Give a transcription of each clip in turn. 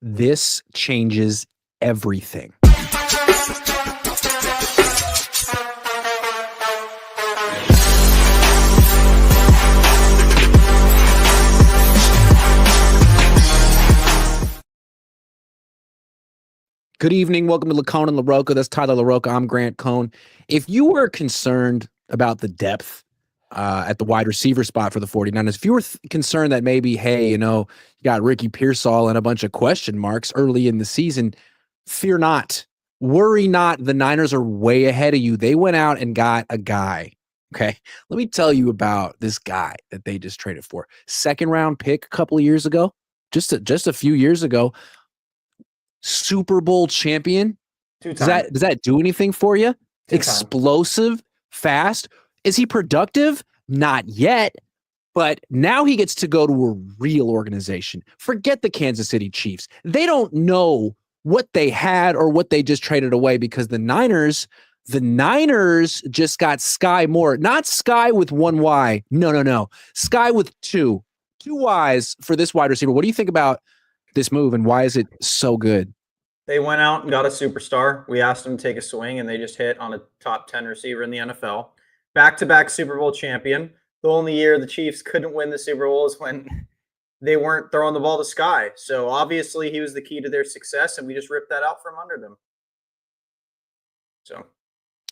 This changes everything. Good evening. Welcome to Cohn and LaRocca. That's Tyler LaRocca. I'm Grant Cohn. If you were concerned about the depth at the wide receiver spot for the 49ers, if you were concerned that maybe, hey, you got Ricky Pearsall and a bunch of question marks early in the season, fear not. Worry not. The Niners are way ahead of you. They went out and got a guy. Okay. Let me tell you about this guy that they just traded for. Second round pick a couple of years ago, just a few years ago. Super Bowl champion. Does that do anything for you? Explosive, fast. Is he productive? Not yet. But now he gets to go to a real organization. Forget the Kansas City Chiefs. They don't know what they had or what they just traded away, because the Niners just got Skyy Moore. Not Skyy with one Y. No. Skyy with two Ys for this wide receiver. What do you think about this move, and why is it so good? They went out and got a superstar. We asked them to take a swing, and they just hit on a top 10 receiver in the NFL. Back-to-back Super Bowl champion. The only year the Chiefs couldn't win the Super Bowl is when they weren't throwing the ball to Skyy. So obviously he was the key to their success, and we just ripped that out from under them. So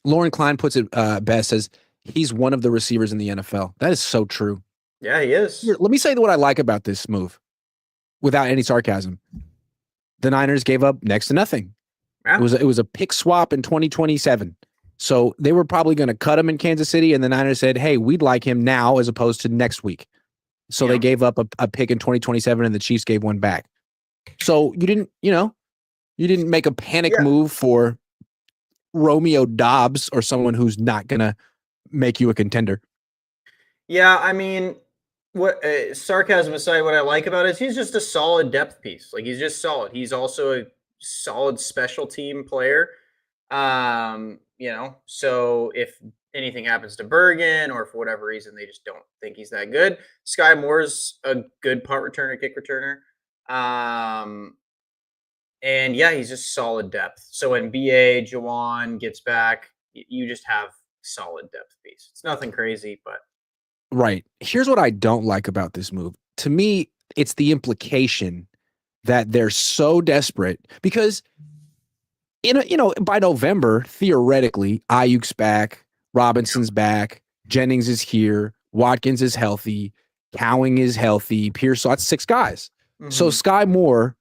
Lauren Klein puts it best, says he's one of the receivers in the NFL. That is so true. Yeah, he is. Here, let me say what I like about this move without any sarcasm. The Niners gave up next to nothing. Yeah. It was a pick swap in 2027. So they were probably going to cut him in Kansas City, and the Niners said, hey, we'd like him now as opposed to next week. So they gave up a pick in 2027, and the Chiefs gave one back. So you didn't make a panic move for Romeo Doubs or someone who's not going to make you a contender. Yeah, I mean, what sarcasm aside, what I like about it is he's just a solid depth piece. Like, he's just solid. He's also a solid special team player. So if anything happens to Bergen, or for whatever reason they just don't think he's that good, Skyy Moore's a good punt returner, kick returner. And yeah, he's just solid depth. So when BA Jawan gets back, you just have solid depth piece. It's nothing crazy, but right. Here's what I don't like about this move. To me, it's the implication that they're so desperate because by November, theoretically, Ayuk's back, Robinson's back, Jennings is here, Watkins is healthy, Cowing is healthy, Pearsall, that's 6 guys. Mm-hmm. So Skyy Moore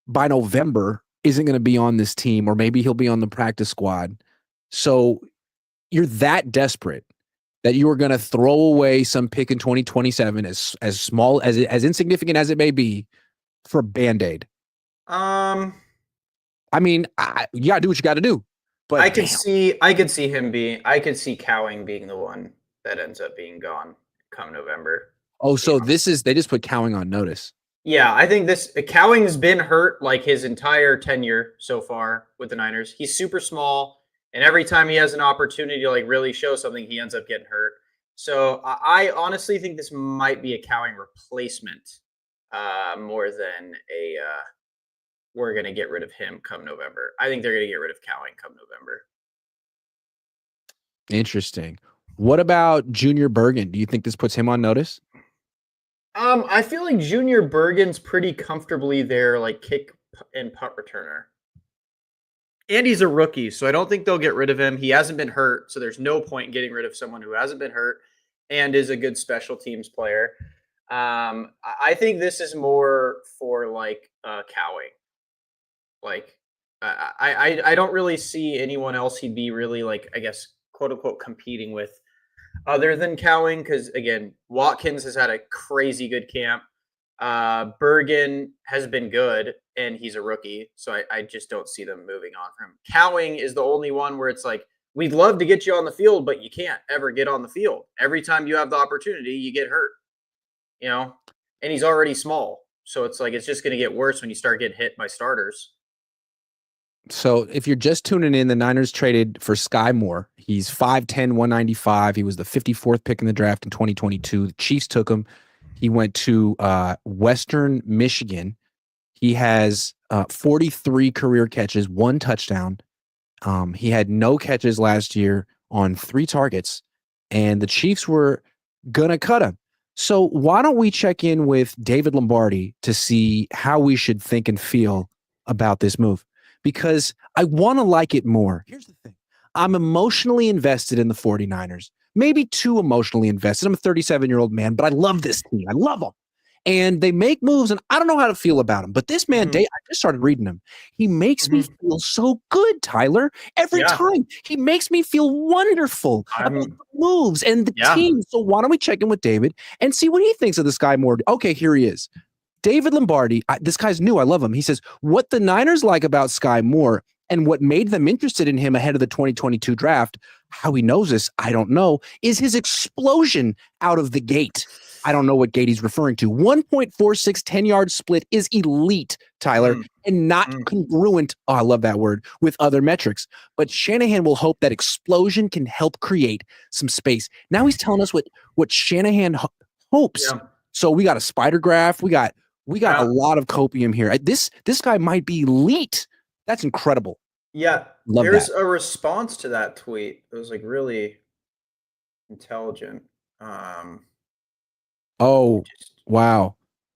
by November isn't going to be on this team, or maybe he'll be on the practice squad. So you're that desperate that you are going to throw away some pick in 2027, as small as insignificant as it may be, for Band-Aid. I mean, you got to do what you got to do. But I could see Cowing being the one that ends up being gone come November. Oh, so they just put Cowing on notice. Yeah, I think Cowing's been hurt like his entire tenure so far with the Niners. He's super small, and every time he has an opportunity to like really show something, he ends up getting hurt. So I honestly think this might be a Cowing replacement more than a we're going to get rid of him come November. I think they're going to get rid of Cowing come November. Interesting. What about Junior Bergen? Do you think this puts him on notice? I feel like Junior Bergen's pretty comfortably their like kick and punt returner. And he's a rookie, so I don't think they'll get rid of him. He hasn't been hurt, so there's no point in getting rid of someone who hasn't been hurt and is a good special teams player. I think this is more for like Cowing. Like, I don't really see anyone else he'd be really like, I guess, quote unquote, competing with other than Cowing. Because again, Watkins has had a crazy good camp. Bergen has been good, and he's a rookie. So I just don't see them moving on from him. Cowing is the only one where it's like, we'd love to get you on the field, but you can't ever get on the field. Every time you have the opportunity, you get hurt. And he's already small. So it's like, it's just going to get worse when you start getting hit by starters. So if you're just tuning in, the Niners traded for Skyy Moore. He's 5'10", 195. He was the 54th pick in the draft in 2022. The Chiefs took him. He went to Western Michigan. He has 43 career catches, 1 touchdown. He had no catches last year on 3 targets, and the Chiefs were gonna cut him. So why don't we check in with David Lombardi to see how we should think and feel about this move? Because I want to like it more. Here's the thing. I'm emotionally invested in the 49ers, maybe too emotionally invested. I'm a 37-year-old man, but I love this team. I love them. And they make moves, and I don't know how to feel about them. But this man, I just started reading him. He makes me feel so good, Tyler. Every time he makes me feel wonderful about the moves and the team. So why don't we check in with David and see what he thinks of the Skyy Moore? Okay, here he is. David Lombardi, this guy's new. I love him. He says, what the Niners like about Skyy Moore and what made them interested in him ahead of the 2022 draft, how he knows this, I don't know, is his explosion out of the gate. I don't know what gate he's referring to. 1.46 10-yard split is elite, Tyler, and not congruent, oh, I love that word, with other metrics. But Shanahan will hope that explosion can help create some space. Now he's telling us what Shanahan hopes. Yeah. So we got a spider graph. We got a lot of copium here. This guy might be elite. That's incredible. Yeah, there's a response to that tweet. It was like really intelligent. Oh, wow.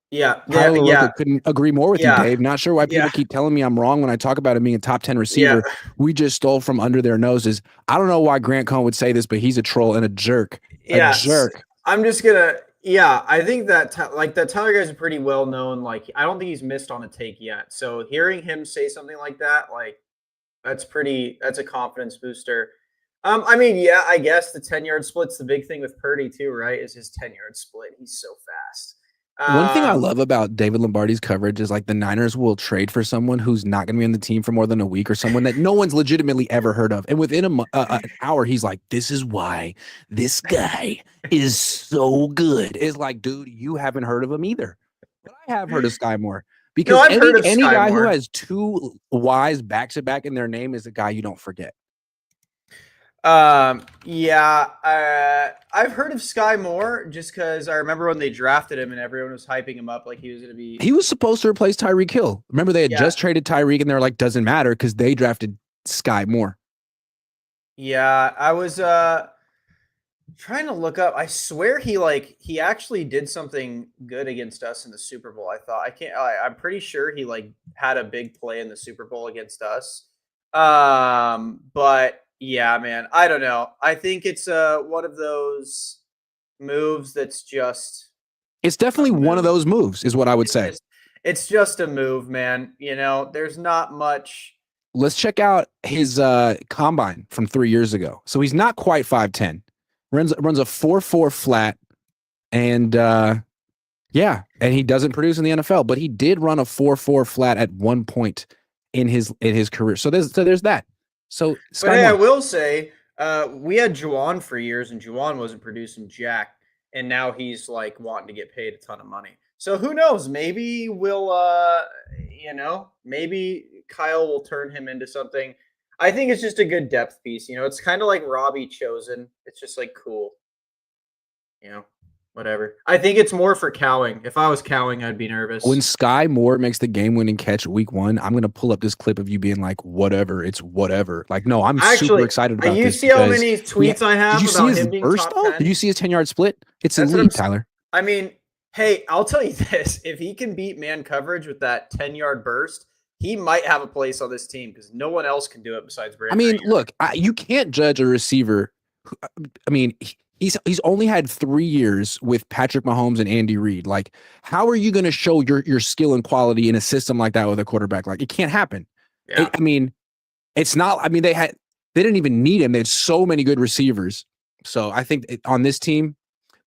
Yeah. Tyler LaRocca couldn't agree more with you, Dave. Not sure why people keep telling me I'm wrong when I talk about him being a top 10 receiver. We just stole from under their noses. I don't know why Grant Cohn would say this, but he's a troll and a jerk. A jerk. I'm just going to, I think that that Tyler guy's pretty well known. Like, I don't think he's missed on a take yet. So hearing him say something like that, like, that's a confidence booster. I mean, I guess the 10-yard split's the big thing with Purdy too, right? Is his 10-yard split. He's so fast. One thing I love about David Lombardi's coverage is like the Niners will trade for someone who's not going to be on the team for more than a week or someone that no one's legitimately ever heard of. And within an hour, he's like, this is why this guy is so good. It's like, dude, you haven't heard of him either. But I have heard of Skyy Moore. Because any guy who has 2 Ys back-to-back in their name is a guy you don't forget. I've heard of Skyy Moore just because I remember when they drafted him and everyone was hyping him up like he was going to be. He was supposed to replace Tyreek Hill. Remember, they had just traded Tyreek and they're like, doesn't matter because they drafted Skyy Moore. Yeah, I was trying to look up. I swear he actually did something good against us in the Super Bowl. I'm pretty sure he had a big play in the Super Bowl against us. But yeah, man, I don't know. I think it's one of those moves that's just. It's definitely one of those moves, is what I would say. It's just a move, man. You know, there's not much. Let's check out his combine from 3 years ago. So he's not quite 5'10". Runs a 4.4 flat, and and he doesn't produce in the NFL, but he did run a 4.4 flat at one point in his career. So there's that. So, I will say, we had Juwan for years, and Juwan wasn't producing jack, and now he's like wanting to get paid a ton of money. So who knows? Maybe maybe Kyle will turn him into something. I think it's just a good depth piece. You know, it's kind of like Robbie Chosen. It's just like cool. You know, whatever. I think it's more for cowing. If I was cowing, I'd be nervous. When Skyy Moore makes the game-winning catch week 1, I'm going to pull up this clip of you being like, whatever, it's whatever. Like, no, I'm super excited about this. You see how many tweets I have about him being top 10? Did you see his 10-yard split? It's elite, Tyler. I mean, hey, I'll tell you this. If he can beat man coverage with that 10-yard burst, he might have a place on this team because no one else can do it besides Brandon. I mean, look, you can't judge a receiver. I mean, he's only had 3 years with Patrick Mahomes and Andy Reid. Like, how are you going to show your skill and quality in a system like that with a quarterback? Like, it can't happen. Yeah. It's not. I mean, they didn't even need him. They had so many good receivers. So I think on this team.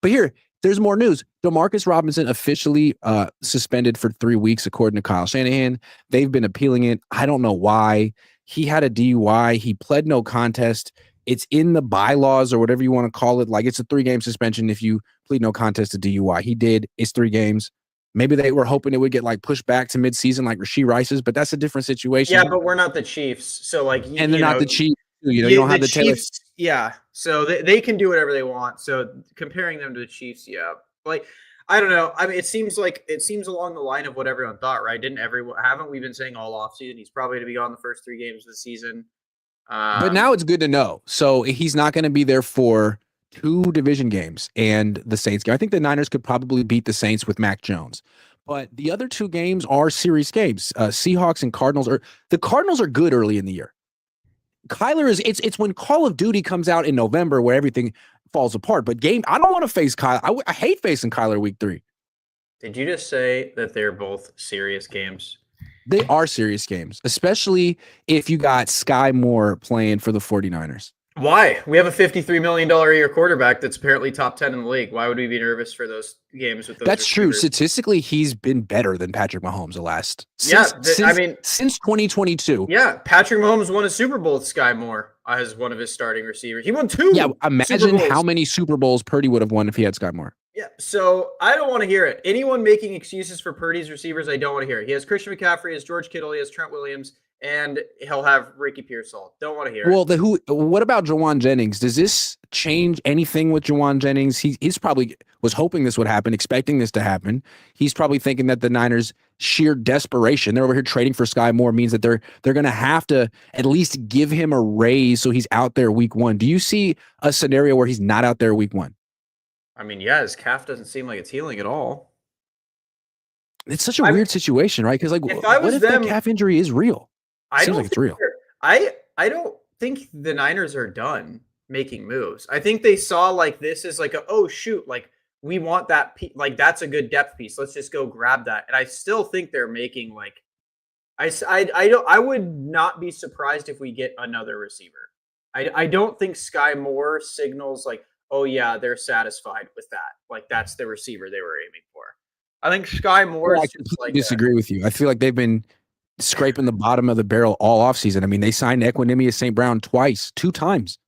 But here, there's more news. Demarcus Robinson officially suspended for 3 weeks, according to Kyle Shanahan. They've been appealing it. I don't know why. He had a DUI. He pled no contest. It's in the bylaws or whatever you want to call it. Like, it's a 3-game suspension if you plead no contest to DUI. He did. It's 3 games. Maybe they were hoping it would get pushed back to midseason like Rashee Rice's, but that's a different situation. Yeah, but we're not the Chiefs. So and they're not the Chiefs. You don't have the Chiefs. Yeah. So they can do whatever they want. So comparing them to the Chiefs, I don't know. I mean, it seems along the line of what everyone thought, right? Haven't we been saying all offseason he's probably going to be gone the first 3 games of the season? But now it's good to know. So he's not going to be there for 2 division games and the Saints game. I think the Niners could probably beat the Saints with Mac Jones. But the other 2 games are series games. Seahawks and Cardinals the Cardinals are good early in the year. Kyler it's when Call of Duty comes out in November where everything falls apart. But I don't want to face Kyler. I hate facing Kyler week 3. Did you just say that they're both serious games? They are serious games, especially if you got Skyy Moore playing for the 49ers. Why? We have a $53 million a year quarterback that's apparently top 10 in the league. Why would we be nervous for those games with those That's true. receivers? Statistically, he's been better than Patrick Mahomes since 2022. Yeah, Patrick Mahomes won a Super Bowl with Skyy Moore as one of his starting receivers. He won 2. Yeah, imagine how many Super Bowls Purdy would have won if he had Skyy Moore. Yeah, so I don't want to hear it. Anyone making excuses for Purdy's receivers, I don't want to hear it. He has Christian McCaffrey, he has George Kittle, he has Trent Williams, and he'll have Ricky Pearsall. Don't want to hear it. What about Jawan Jennings? Does this change anything with Jawan Jennings? He's probably was hoping this would happen, expecting this to happen. He's probably thinking that the Niners' sheer desperation, they're over here trading for Skyy Moore, means that they're going to have to at least give him a raise so he's out there week 1. Do you see a scenario where he's not out there week 1? I mean, yeah, his calf doesn't seem like it's healing at all. It's such a weird situation, right? Because what if that calf injury is real? Seems like it's real. I don't think the Niners are done making moves. I think they saw this as oh shoot, we want that that's a good depth piece. Let's just go grab that. And I still think they're making I would not be surprised if we get another receiver. I don't think Skyy Moore signals oh yeah, they're satisfied with that. That's the receiver they were aiming for. I think Skyy Moore is I disagree with you. I feel like they've been scraping the bottom of the barrel all offseason. I mean, they signed Equinemius St. Brown 2 times.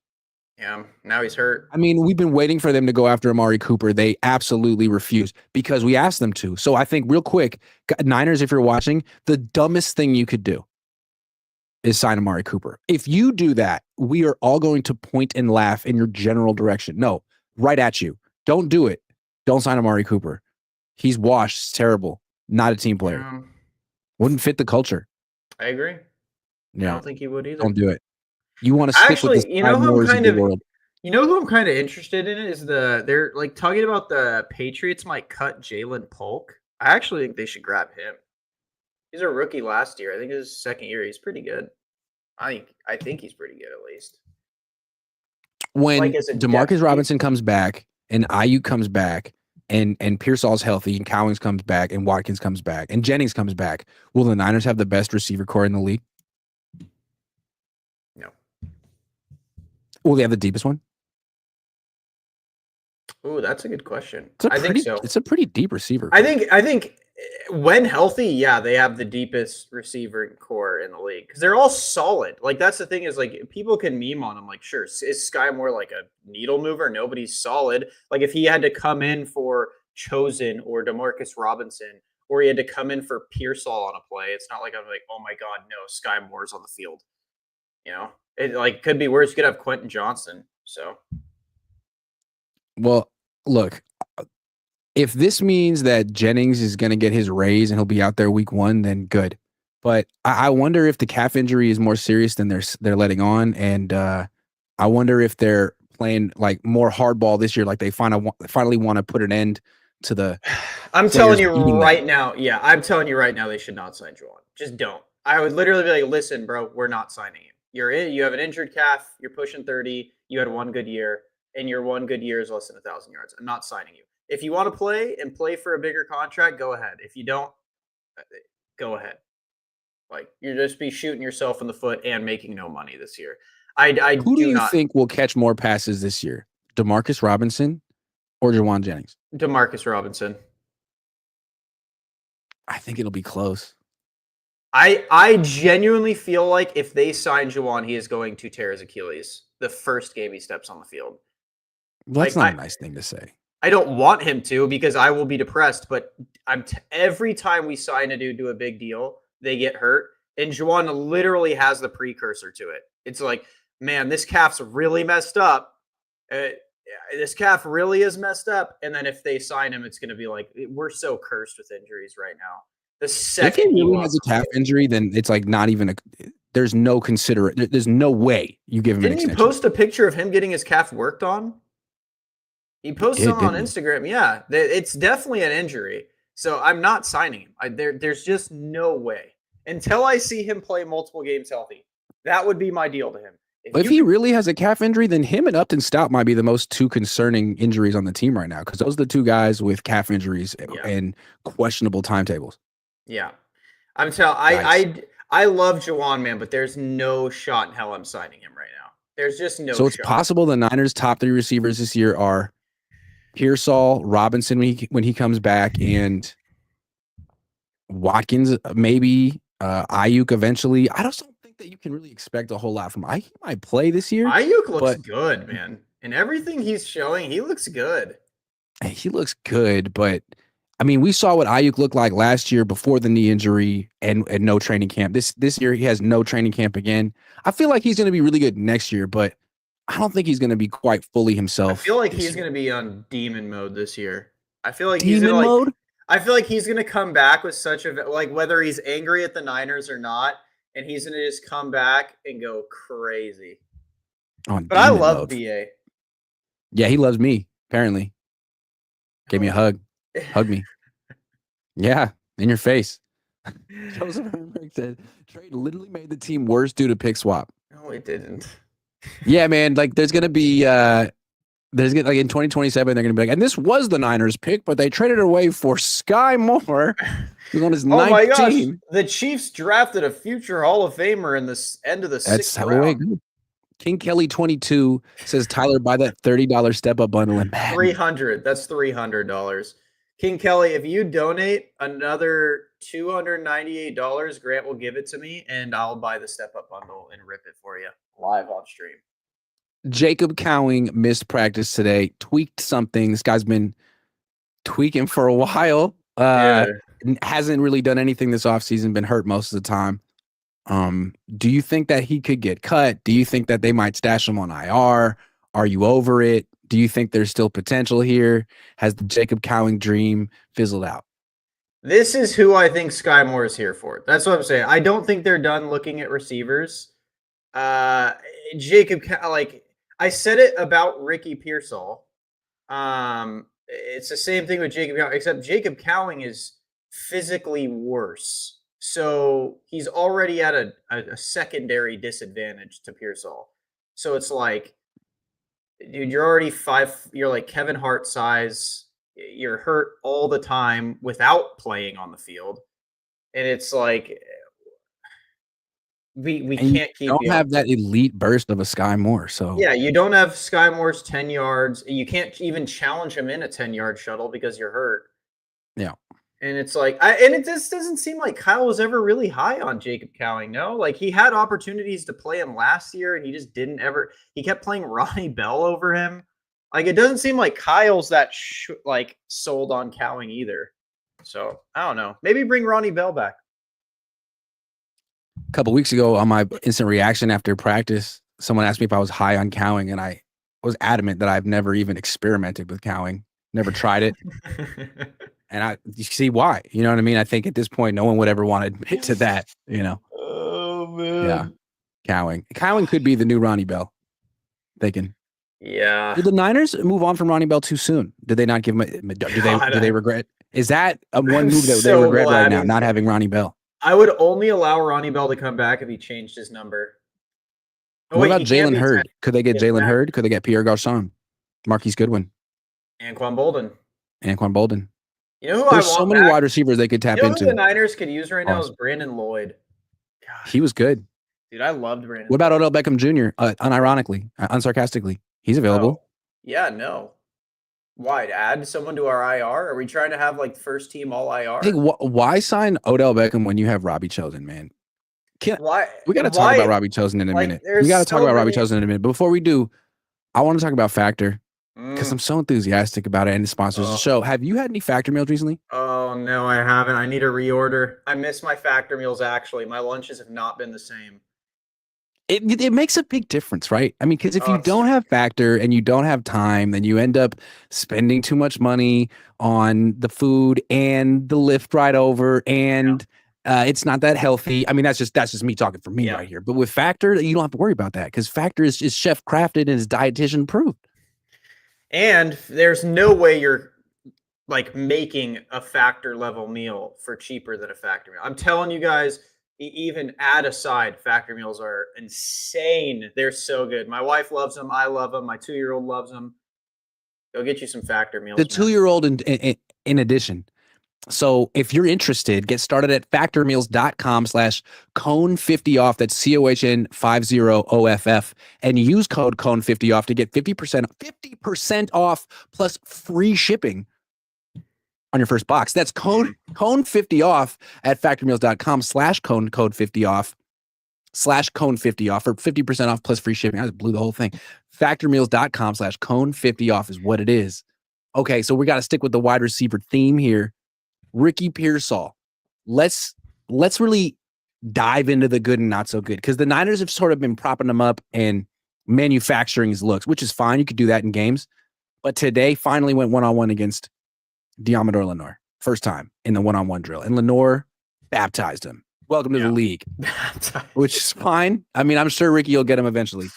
Yeah, now he's hurt. I mean, we've been waiting for them to go after Amari Cooper. They absolutely refused because we asked them to. So I think real quick, Niners, if you're watching, the dumbest thing you could do is sign Amari Cooper. If you do that, we are all going to point and laugh in your general direction. No, right at you. Don't do it. Don't sign Amari Cooper. He's washed. It's terrible. Not a team player. Wouldn't fit the culture. I agree. Yeah. I don't think he would either. Don't do it. You want to stick with this world. You know who I'm kind of interested in is they're talking about the Patriots might cut Jalen Polk. I actually think they should grab him. He's a rookie last year. I think his second year. He's pretty good. I think he's pretty good at least. When DeMarcus Robinson comes back and Ayuk comes back and Pearsall's healthy and Cowings comes back and Watkins comes back and Jennings comes back, will the Niners have the best receiver core in the league? No. Will they have the deepest one? Oh, that's a good question. I think so. It's a pretty deep receiver core. I think when healthy, yeah, they have the deepest receiver core in the league because they're all solid. That's the thing is people can meme on him. Sure, is Skyy Moore a needle mover? Nobody's solid. If he had to come in for Chosen or DeMarcus Robinson, or he had to come in for Pearsall on a play, it's not I'm oh my god, no, Skyy Moore's on the field. It could be worse. You could have Quentin Johnson. So, well, look. If this means that Jennings is going to get his raise and he'll be out there week 1, then good. But I wonder if the calf injury is more serious than they're letting on, and I wonder if they're playing more hardball this year, they finally want to put an end to the. I'm telling you right now. Yeah, I'm telling you right now, they should not sign Juwan. Just don't. I would literally be listen, bro, we're not signing him. You have an injured calf. You're pushing 30. You had 1 good year, and your 1 good year is less than 1,000 yards. I'm not signing you. If you want to play for a bigger contract, go ahead. If you don't, go ahead. You'll just be shooting yourself in the foot and making no money this year. Who do you think will catch more passes this year? DeMarcus Robinson or Jawan Jennings? DeMarcus Robinson. I think it'll be close. I genuinely feel like if they sign Jawan, he is going to tear his Achilles the first game he steps on the field. Well, that's not a nice thing to say. I don't want him to because I will be depressed, but every time we sign a dude to a big deal, they get hurt. And Jawan literally has the precursor to it. It's man, this calf's really messed up. yeah, this calf really is messed up. And then if they sign him, it's going to be like, we're so cursed with injuries right now. The If he second you really has a calf injury, then it's like not even a. There's no There's no way you give him an didn't he extension. post a picture of him getting his calf worked on? He posted something on Instagram. Yeah, it's definitely an injury. So I'm not signing him. There's just no way until I see him play multiple games healthy. That would be my deal to him. If he really has a calf injury, then him and Upton Stout might be the most two concerning injuries on the team right now, because those are the two guys with calf injuries and questionable timetables. Yeah, I'm telling. I love Juwan, man, but there's no shot in hell I'm signing him right now. There's just no. So it's possible the Niners' top 3 receivers this year are Pearsall, Robinson when he comes back, and Watkins, maybe Ayuk eventually. I just don't think that you can really expect a whole lot from Ayuk. He might play this year. Ayuk looks good, man. And everything he's showing, he looks good. He looks good, but I mean, we saw what Ayuk looked like last year before the knee injury and no training camp. This year he has no training camp again. I feel like he's going to be really good next year, but I don't think he's going to be quite fully himself. I feel like he's going to be on demon mode this year. I feel like he's going to mode. I feel like he's going to come back with such a whether he's angry at the Niners or not, and he's going to just come back and go crazy. But I love BA. Yeah, he loves me. Apparently, gave me a hug. Hug me. Yeah, in your face. Joseph Herberg said trade literally made the team worse due to pick swap. No, it didn't. Yeah, man. Like, there's gonna be in 2027, they're gonna be like, and this was the Niners pick, but they traded it away for Skyy Moore, who's on his 19. My gosh, the Chiefs drafted a future Hall of Famer in the end of the 6th round. King Kelly 22 says, Tyler, buy that $30 step up bundle and $300. That's $300. King Kelly, if you donate another $298, Grant will give it to me, and I'll buy the step up bundle and rip it for you live on stream. Jacob Cowing missed practice today, tweaked something. This guy's been tweaking for a while. Hasn't really done anything this offseason, been hurt most of the time. Do you think that he could get cut? Do you think that they might stash him on IR? Are you over it? Do you think there's still potential here? Has the Jacob Cowing dream fizzled out? This is who I think Skyy Moore is here for. That's what I'm saying. I don't think they're done looking at receivers. Jacob, like I said it about Ricky Pearsall. It's the same thing with Jacob Cowing, except Jacob Cowing is physically worse. So he's already at a secondary disadvantage to Pearsall. So it's like, dude, you're already you're like Kevin Hart size. You're hurt all the time without playing on the field. And it's like, we can't keep you. Don't have that elite burst of a Skyy Moore. So yeah, you don't have Skyy Moore's 10 yards. You can't even challenge him in a 10-yard shuttle because you're hurt. Yeah. And it's like, and it just doesn't seem like Kyle was ever really high on Jacob Cowing. No, like he had opportunities to play him last year, and he just didn't ever. He kept playing Ronnie Bell over him. Like it doesn't seem like Kyle's that sold on Cowing either. So I don't know. Maybe bring Ronnie Bell back. A couple weeks ago, on my instant reaction after practice, someone asked me if I was high on Cowing, and I was adamant that I've never even experimented with Cowing, never tried it. And you see why, you know what I mean? I think at this point, no one would ever want to admit to that, you know? Oh, man. Yeah. Cowing could be the new Ronnie Bell. Thinking. Yeah. Did the Niners move on from Ronnie Bell too soon? Did they not give him do they regret? Is that one move that they regret right now, not having Ronnie Bell? I would only allow Ronnie Bell to come back if he changed his number. What about Jalen Hurd? Could they get Jalen Hurd? Could they get Pierre Garçon? Marquise Goodwin? Anquan Bolden. You know who There's so many wide receivers they could tap into. Who the Niners could use right now is Brandon Lloyd. God. He was good. Dude, I loved Brandon. What about Odell Beckham Jr.? Unironically, unsarcastically, he's available. Oh. Yeah, no. Why? To add someone to our IR? Are we trying to have like first team all IR? I think, why sign Odell Beckham when you have Robbie Chosen, man? Why? We got to talk about Robbie Chosen in a minute. We got to talk about Robbie Chosen in a minute. But before we do, I want to talk about Factor. Because I'm so enthusiastic about it and it sponsors the show. Have you had any Factor meals recently? Oh, no, I haven't. I need a reorder. I miss my Factor meals, actually. My lunches have not been the same. It makes a big difference, right? I mean, because if Oh, you don't have factor and you don't have time, then you end up spending too much money on the food and the lift ride over, and it's not that healthy. I mean, that's just me talking for me yeah. right here. But with factor, you don't have to worry about that because factor is chef crafted and is dietitian approved. And there's no way you're like making a factor level meal for cheaper than a factor meal. I'm telling you guys, even add aside, factor meals are insane. They're so good. My wife loves them. I love them. My 2-year-old loves them. Go get you some factor The meals, man. 2 year old, in addition. So if you're interested, get started at factormeals.com/Cohn50off. That's COHN50OFF and use code Cohn50off to get 50% off plus free shipping on your first box. That's Cohn50off at factormeals.com/Cohn code 50off/Cohn50off for 50% off plus free shipping. I just blew the whole thing. Factormeals.com/Cohn50off is what it is. Okay, so we got to stick with the wide receiver theme here. Ricky Pearsall. Let's really dive into the good and not so good because the Niners have sort of been propping him up and manufacturing his looks, which is fine. You could do that in games. But today finally went one-on-one against Diamador Lenore. First time in the one-on-one drill. And Lenore baptized him. Welcome to the league, which is fine. I mean, I'm sure Ricky will get him eventually.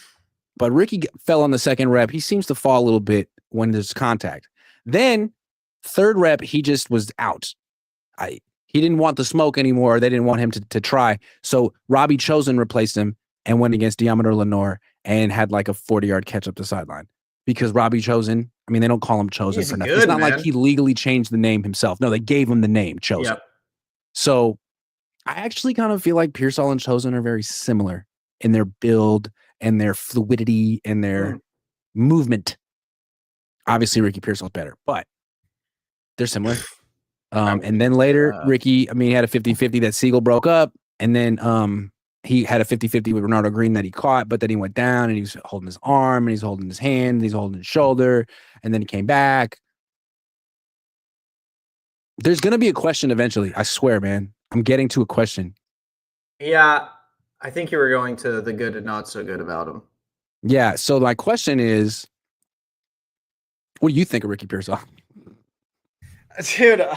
But Ricky fell on the second rep. He seems to fall a little bit when there's contact. Then third rep, he just was out. He didn't want the smoke anymore. They didn't want him to try. So Robbie Chosen replaced him and went against Diamador Lenore and had like a 40-yard catch up the sideline. Because Robbie Chosen, I mean, they don't call him Chosen He's for nothing. good, It's not man. like he legally changed the name himself. No, they gave him the name Chosen. Yep. So I actually kind of feel like Pearsall and Chosen are very similar in their build and their fluidity and their movement. Obviously, Ricky Pearsall's better, but they're similar. And then later, Ricky, I mean, he had a 50-50 that Siegel broke up. And then he had a 50-50 with Ronaldo Green that he caught, but then he went down and he was holding his arm and he's holding his hand and he's holding his shoulder. And then he came back. There's going to be a question eventually. I swear, man. I'm getting to a question. Yeah. I think you were going to the good and not so good about him. Yeah. So my question is, what do you think of Ricky Pearsall? Dude,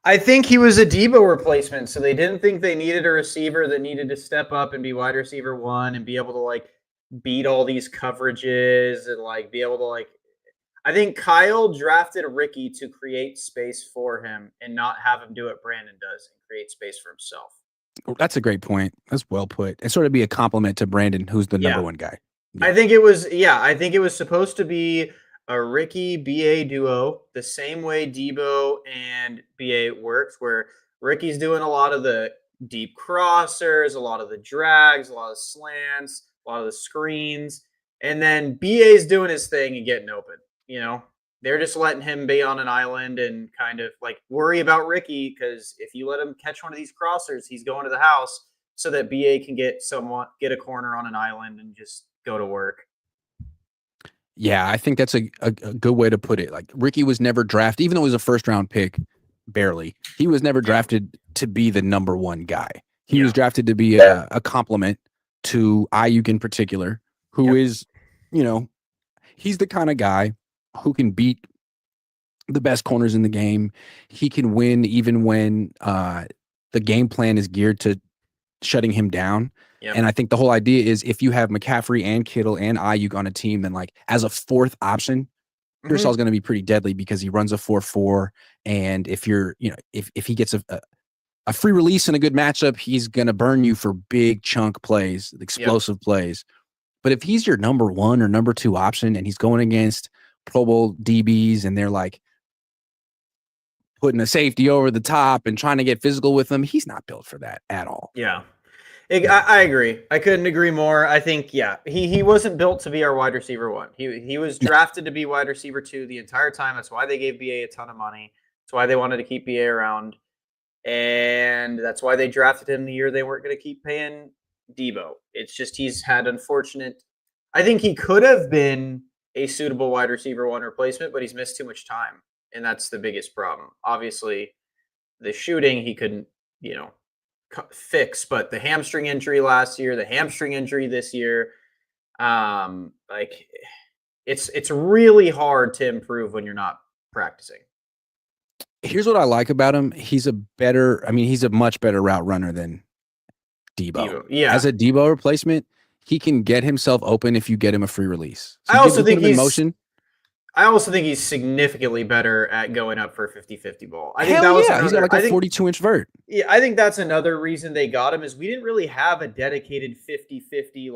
I think he was a Debo replacement, so they didn't think they needed a receiver that needed to step up and be wide receiver one and be able to like beat all these coverages and like be able to like. I think Kyle drafted Ricky to create space for him and not have him do what Brandon does and create space for himself. That's a great point. That's well put. And sort of be a compliment to Brandon, who's the number one guy. Yeah. I think it was supposed to be a Ricky BA duo, the same way Debo and BA works, where Ricky's doing a lot of the deep crossers, a lot of the drags, a lot of slants, a lot of the screens, and then BA's doing his thing and getting open. You know, they're just letting him be on an island and kind of like worry about Ricky because if you let him catch one of these crossers, he's going to the house so that BA can get a corner on an island and just go to work. Yeah, I think that's a good way to put it. Like Ricky was never drafted, even though he was a first round pick, barely. He was never drafted to be the number one guy. He was drafted to be a complement to Ayuk in particular, who is, he's the kind of guy who can beat the best corners in the game. He can win even when the game plan is geared to shutting him down. Yep. And I think the whole idea is if you have McCaffrey and Kittle and Ayuk on a team, then like as a fourth option, Pearsall's going to be pretty deadly because he runs a 4-4. And if you're, if he gets a free release in a good matchup, he's going to burn you for big chunk plays, explosive plays. But if he's your number one or number two option and he's going against Pro Bowl DBs and they're like putting a safety over the top and trying to get physical with them, he's not built for that at all. Yeah. I agree. I couldn't agree more. I think, he wasn't built to be our wide receiver one. He was drafted to be wide receiver two the entire time. That's why they gave BA a ton of money. That's why they wanted to keep BA around. And that's why they drafted him the year they weren't going to keep paying Debo. It's just he's had I think he could have been a suitable wide receiver one replacement, but he's missed too much time. And that's the biggest problem. Obviously, the shooting, he couldn't fix, but the hamstring injury last year, the hamstring injury this year, like it's really hard to improve when you're not practicing. Here's what I like about him. He's a much better route runner than Debo. Yeah. As a Debo replacement, he can get himself open if you get him a free release. So I also think him in motion. I also think he's significantly better at going up for a 50-50 ball. I think Hell that was yeah, he's got like a 42-inch vert. Yeah, I think that's another reason they got him is we didn't really have a dedicated 50-50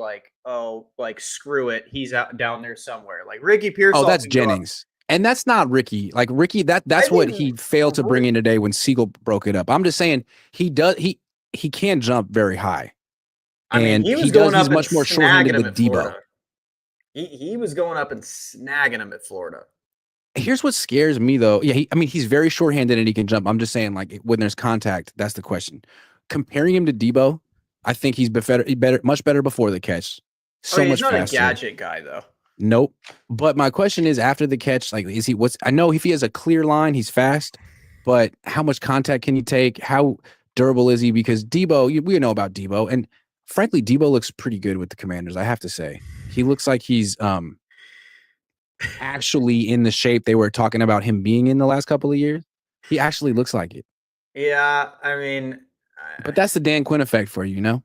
like screw it, he's out down there somewhere. Like Ricky Pearsall. Oh, that's Jennings. And that's not Ricky. Like Ricky, that's what he failed to bring in today when Siegel broke it up. I'm just saying he can jump very high. I mean, he's much more short-handed than Debo. He was going up and snagging him at Florida. Here's what scares me, though. Yeah, he's very short-handed and he can jump. I'm just saying, like, when there's contact, that's the question. Comparing him to Debo, I think he's much better before the catch. He's not faster. A gadget guy, though. Nope. But my question is, after the catch, like, I know if he has a clear line, he's fast, but how much contact can he take? How durable is he? Because Debo, we know about Debo, and frankly, Debo looks pretty good with the Commanders, I have to say. He looks like he's actually in the shape they were talking about him being in the last couple of years. He actually looks like it. Yeah, I mean. But that's the Dan Quinn effect for you, you know?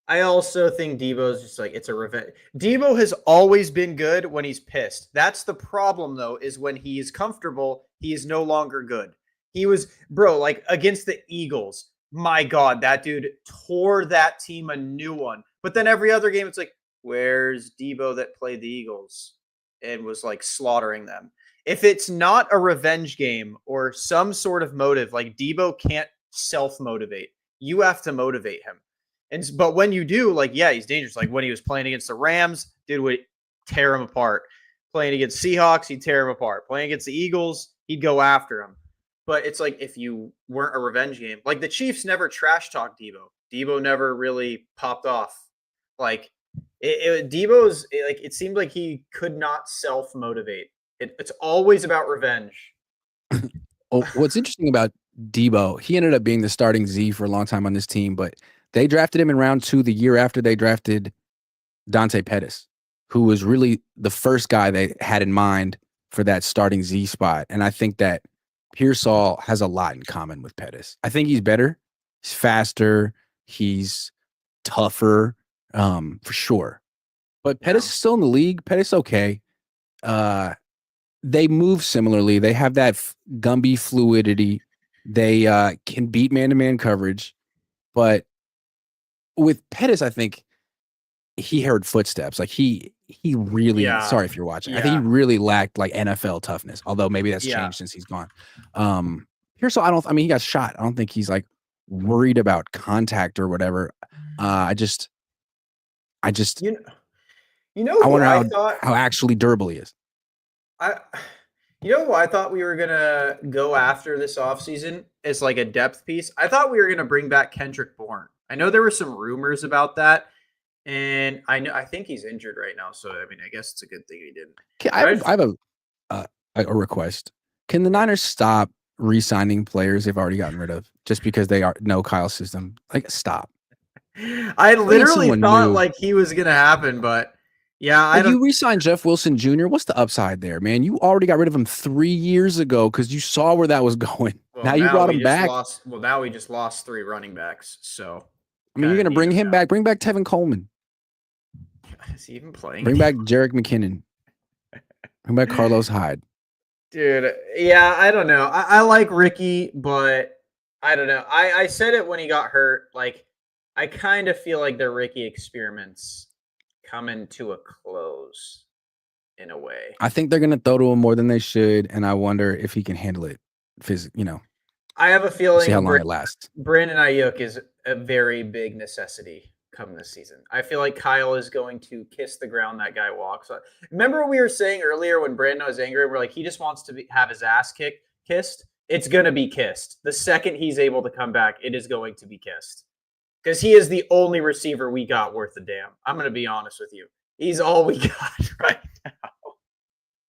I also think Debo's just like, it's a revenge. Debo has always been good when he's pissed. That's the problem, though, is when he is comfortable, he is no longer good. He was, like against the Eagles. My God, that dude tore that team a new one. But then every other game, it's like, where's Debo that played the Eagles and was like slaughtering them? If it's not a revenge game or some sort of motive, like Debo can't self-motivate. You have to motivate him. But when you do, like, yeah, he's dangerous. Like when he was playing against the Rams, dude would tear him apart. Playing against Seahawks, he'd tear him apart. Playing against the Eagles, he'd go after him. But it's like if you weren't a revenge game, like the Chiefs never trash talked Debo. Debo never really popped off. Like Debo's like it seemed like he could not self motivate. It's always about revenge. Well, what's interesting about Debo, he ended up being the starting Z for a long time on this team, but they drafted him in round 2 the year after they drafted Dante Pettis, who was really the first guy they had in mind for that starting Z spot. And I think that Pearsall has a lot in common with Pettis. I think he's better. He's faster. He's tougher, for sure. But Pettis is still in the league. Pettis okay. They move similarly. They have that Gumby fluidity. They can beat man-to-man coverage. But with Pettis, I think he heard footsteps. Like he really, sorry if you're watching. I think he really lacked like NFL toughness, although maybe that's changed since he's gone. Pearsall, he got shot. I don't think he's like worried about contact or whatever. I wonder how actually durable he is. Who I thought we were gonna go after this offseason as like a depth piece? I thought we were gonna bring back Kendrick Bourne. I know there were some rumors about that, and I think he's injured right now. So I mean, I guess it's a good thing he didn't. I have a request. Can the Niners stop re-signing players they've already gotten rid of just because they know Kyle's system? Like, stop. I literally thought like he was gonna happen, but yeah, you re-signed Jeff Wilson Jr. What's the upside there, man? You already got rid of him 3 years ago because you saw where that was going. Well, now you brought him back. Now we just lost 3 running backs. So I mean, you're gonna bring him back. Bring back Tevin Coleman. Is he even playing? Bring back Jerick McKinnon. Bring back Carlos Hyde. Dude, yeah, I don't know. I like Ricky, but I don't know. I said it when he got hurt. Like, I kind of feel like the Ricky experiments coming to a close in a way. I think they're going to throw to him more than they should, and I wonder if he can handle it. I have a feeling see how long it lasts. Brandon Ayuk is a very big necessity come this season. I feel like Kyle is going to kiss the ground that guy walks on. Remember what we were saying earlier when Brandon was angry? We're like, he just wants to have his ass kissed. It's going to be kissed. The second he's able to come back, it is going to be kissed. Because he is the only receiver we got worth a damn. I'm going to be honest with you. He's all we got right now.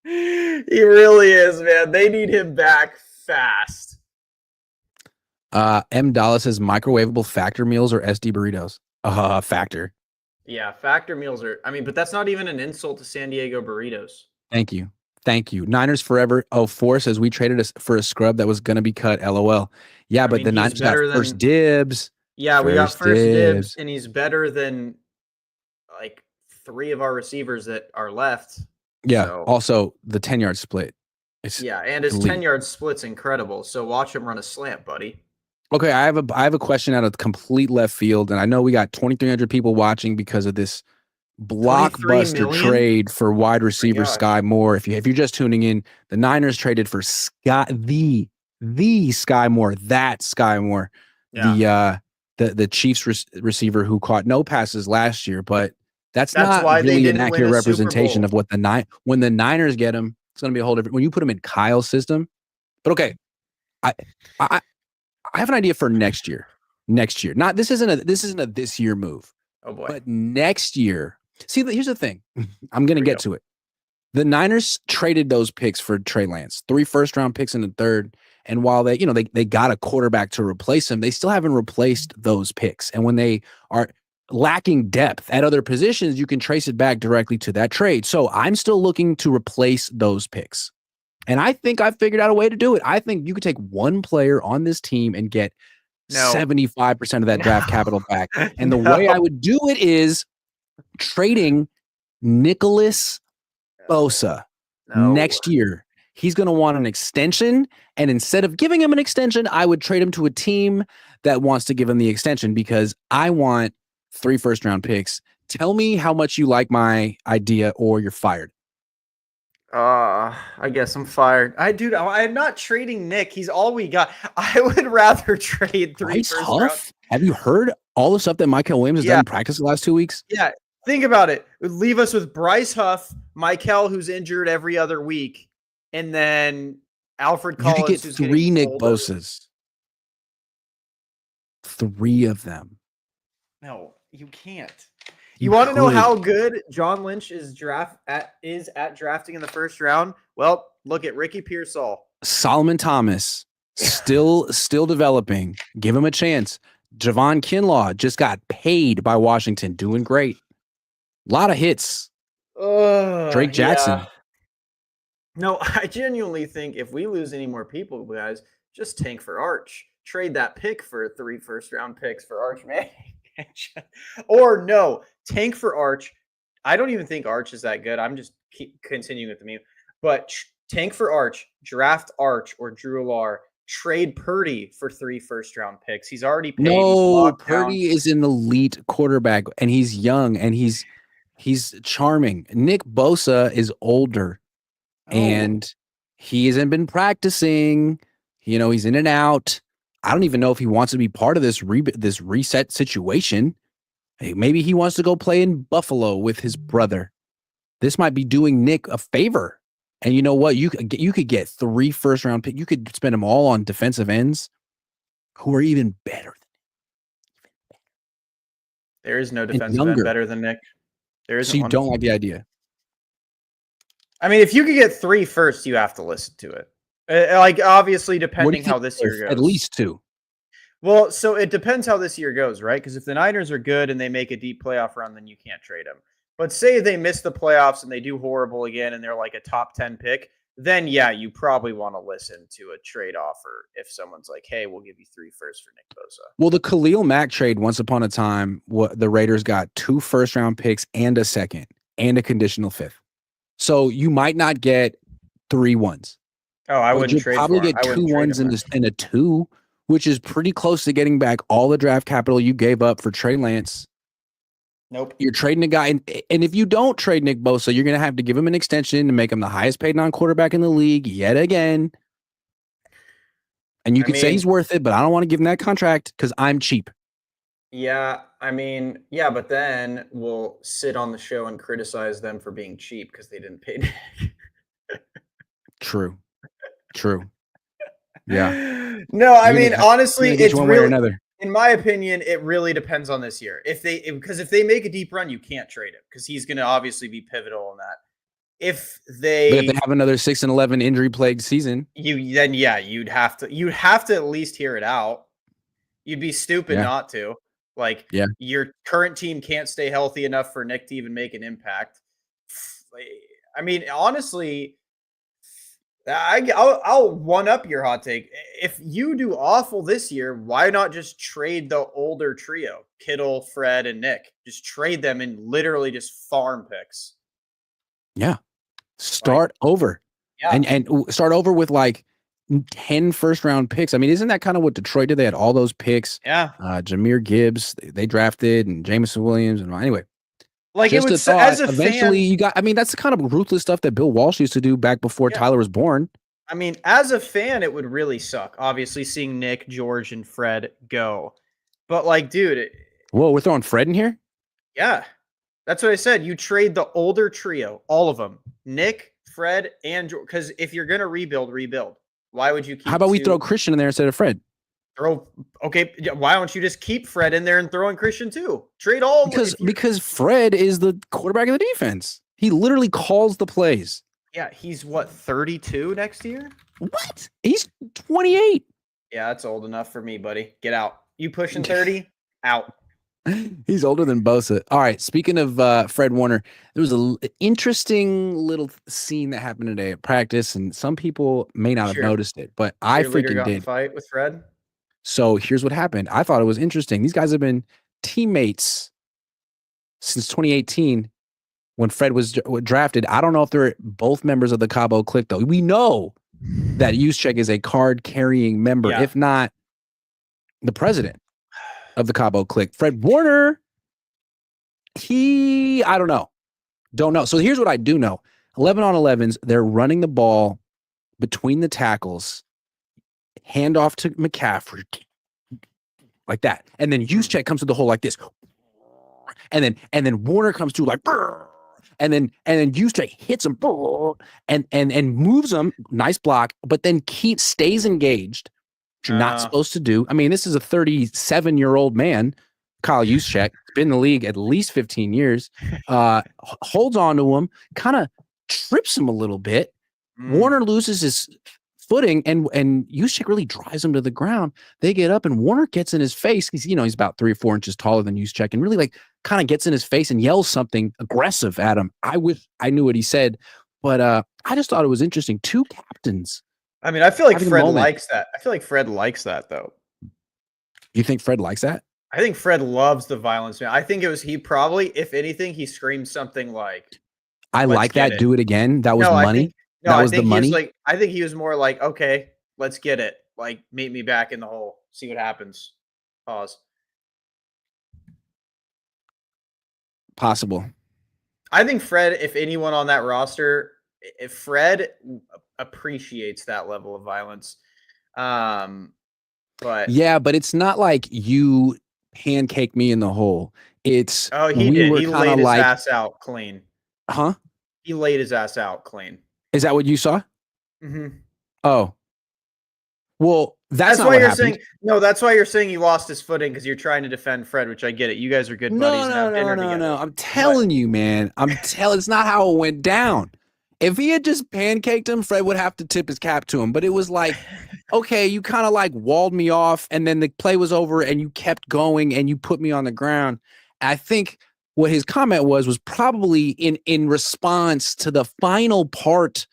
He really is, man. They need him back fast. M. Dallas says microwavable Factor meals or SD burritos. Factor. Yeah, Factor meals are. I mean, but that's not even an insult to San Diego burritos. Thank you. Thank you. Niners forever. Oh, 4 says we traded us for a scrub that was going to be cut. LOL. Yeah, I but mean, the he's Niners got better first than. dibs. Yeah, we got First first dibs, dibs. and he's better than like 3 of our receivers that are left. Yeah. So Also, the 10-yard split. It's yeah, and his elite. 10-yard split's incredible. So watch him run a slant, buddy. Okay, I have a question out of complete left field, and I know we got 2,300 people watching because of this 23 blockbuster million? trade for wide receiver gosh. Skyy Moore. If you're just tuning in, the Niners traded for the Skyy Moore, that Skyy Moore, Yeah. the Chiefs receiver who caught no passes last year, but that's not why they really an didn't win accurate a Super representation Bowl. of what when the Niners get him, it's going to be a whole different. When you put him in Kyle's system, but okay, I have an idea for next year. Next year, not this isn't a this year move. Oh boy. But next year, see, here's the thing. I'm going to get to it. The Niners traded those picks for Trey Lance, 3 first-round picks in the third. And while they got a quarterback to replace him, they still haven't replaced those picks. And when they are lacking depth at other positions, you can trace it back directly to that trade. So I'm still looking to replace those picks. And I think I've figured out a way to do it. I think you could take one player on this team and get 75% of that draft capital back. And the way I would do it is trading Nicholas Bosa next year. He's going to want an extension. And instead of giving him an extension, I would trade him to a team that wants to give him the extension because I want 3 first-round picks. Tell me how much you like my idea or you're fired. I guess I'm fired. I'm not trading Nick. He's all we got. I would rather trade 3 Bryce first Huff? round. Have you heard all the stuff that Michael Williams has done in practice the last 2 weeks? Yeah. Think about it. It would leave us with Bryce Huff, Michael, who's injured every other week, and then Alfred Collins. You could get 3 Nick Bosas. 3 of them. No, you can't. You want to know how good John Lynch is at drafting in the first round? Well, look at Ricky Pearsall. Solomon Thomas, still developing. Give him a chance. Javon Kinlaw just got paid by Washington, doing great. A lot of hits. Drake Jackson. Yeah. No, I genuinely think if we lose any more people, guys, just tank for Arch. Trade that pick for 3 first-round picks for Arch Manning. Or no, tank for Arch. I don't even think Arch is that good. I'm just continuing with the meme. But tank for Arch, draft Arch or Drew Allar, trade Purdy for 3 first-round picks. He's already paid. No, Purdy is an elite quarterback, and he's young, and he's charming. Nick Bosa is older, and he hasn't been practicing. He's in and out. I don't even know if he wants to be part of this reset situation. Hey, maybe he wants to go play in Buffalo with his brother. This might be doing Nick a favor. And you know what? You could get 3 first-round picks. You could spend them all on defensive ends who are even better. There is no defensive end better than Nick. There isn't. So you don't like the idea? I mean, if you could get 3 first, you have to listen to it. Obviously, depending how this year goes. At least 2. Well, so it depends how this year goes, right? Because if the Niners are good and they make a deep playoff run, then you can't trade them. But say they miss the playoffs and they do horrible again and they're like a top 10 pick, then yeah, you probably want to listen to a trade offer if someone's like, hey, we'll give you 3 firsts for Nick Bosa. Well, the Khalil Mack trade, once upon a time, the Raiders got 2 first-round picks and a second and a conditional 5th. So you might not get 3 ones. Oh, I wouldn't trade for him. Probably get 2 1s and a 2, which is pretty close to getting back all the draft capital you gave up for Trey Lance. Nope. You're trading a guy, and if you don't trade Nick Bosa, you're going to have to give him an extension to make him the highest paid non-quarterback in the league yet again. And you could say he's worth it, but I don't want to give him that contract because I'm cheap. Yeah, but then we'll sit on the show and criticize them for being cheap because they didn't pay Nick. True. Yeah. No, I mean, honestly, it's one really, way or another. In my opinion, it really depends on this year. Because if they make a deep run, you can't trade him because he's going to obviously be pivotal in that. But if they have another 6-11 injury plagued season, you'd have to at least hear it out. You'd be stupid Yeah. not to. Like, Yeah. your current team can't stay healthy enough for Nick to even make an impact. I mean, honestly, I'll one up your hot take. If you do awful this year, why not just trade the older trio, Kittle, Fred, and Nick? Just trade them and literally just farm picks. Yeah. Start over. Yeah. And start over with like 10 first round picks. I mean, isn't that kind of what Detroit did? They had all those picks. Yeah. Jameer Gibbs, they drafted, and Jameson Williams. And anyway, Like, just it would, a thought. as a Eventually, fan, you got. I mean, that's the kind of ruthless stuff that Bill Walsh used to do back before Tyler was born. I mean, as a fan, it would really suck. Obviously, seeing Nick, George, and Fred go, but like, dude, Whoa, we're throwing Fred in here. yeah, that's what I said. You trade the older trio, all of them, Nick, Fred, and George. Because if you're gonna rebuild, why would you keep? How about we throw Christian in there instead of Fred? Okay. Why don't you just keep Fred in there and throw in Christian too? Trade all because Fred is the quarterback of the defense. He literally calls the plays. Yeah, he's what, 32 next year? What? He's 28. Yeah, that's old enough for me, buddy. Get out. You pushing 30? Out. He's older than Bosa. All right. Speaking of Fred Warner, there was an interesting little scene that happened today at practice, and some people may not have noticed it, but I freaking got in a did. fight with Fred. So here's what happened. I thought it was interesting. These guys have been teammates since 2018 when Fred was drafted. I don't know if they're both members of the Cabo clique, though. We know that Juszczyk is a card-carrying member, if not the president of the Cabo clique. Fred Warner, I don't know. So here's what I do know. 11 on 11s, they're running the ball between the tackles, hand off to McCaffrey, like that. And then Juszczyk comes to the hole like this. And then Warner comes through like, and then Juszczyk hits him and moves him, nice block, but then stays engaged, which you're not supposed to do. I mean, this is a 37-year-old man, Kyle Juszczyk, been in the league at least 15 years, holds on to him, kind of trips him a little bit. Warner loses his footing, and Juszczyk really drives him to the ground. They get up, and Warner gets in his face. He's about 3 or 4 inches taller than Juszczyk, and really like kind of gets in his face and yells something aggressive at him. I wish I knew what he said, but I just thought it was interesting. 2 captains. I mean, I feel like Fred likes that. I feel like Fred likes that, though. You think Fred likes that? I think Fred loves the violence, man. I think he probably, if anything, he screamed something like, "I like that. Do it again." That was money. I think he was more like, okay, let's get it. Like, meet me back in the hole. See what happens. Pause. Possible. I think Fred, if anyone on that roster, if Fred appreciates that level of violence. But it's not like you pancake me in the hole. It's he did. He laid his ass out clean. Huh? He laid his ass out clean. Is that what you saw? Mm-hmm. Oh. Well, that's not why you're saying. No, that's why you're saying he lost his footing, because you're trying to defend Fred, which I get it. You guys are good buddies and have dinner together. No. I'm telling you, man. It's not how it went down. If he had just pancaked him, Fred would have to tip his cap to him. But it was like, okay, you kind of like walled me off, and then the play was over, and you kept going, and you put me on the ground. I think what his comment was probably in response to the final part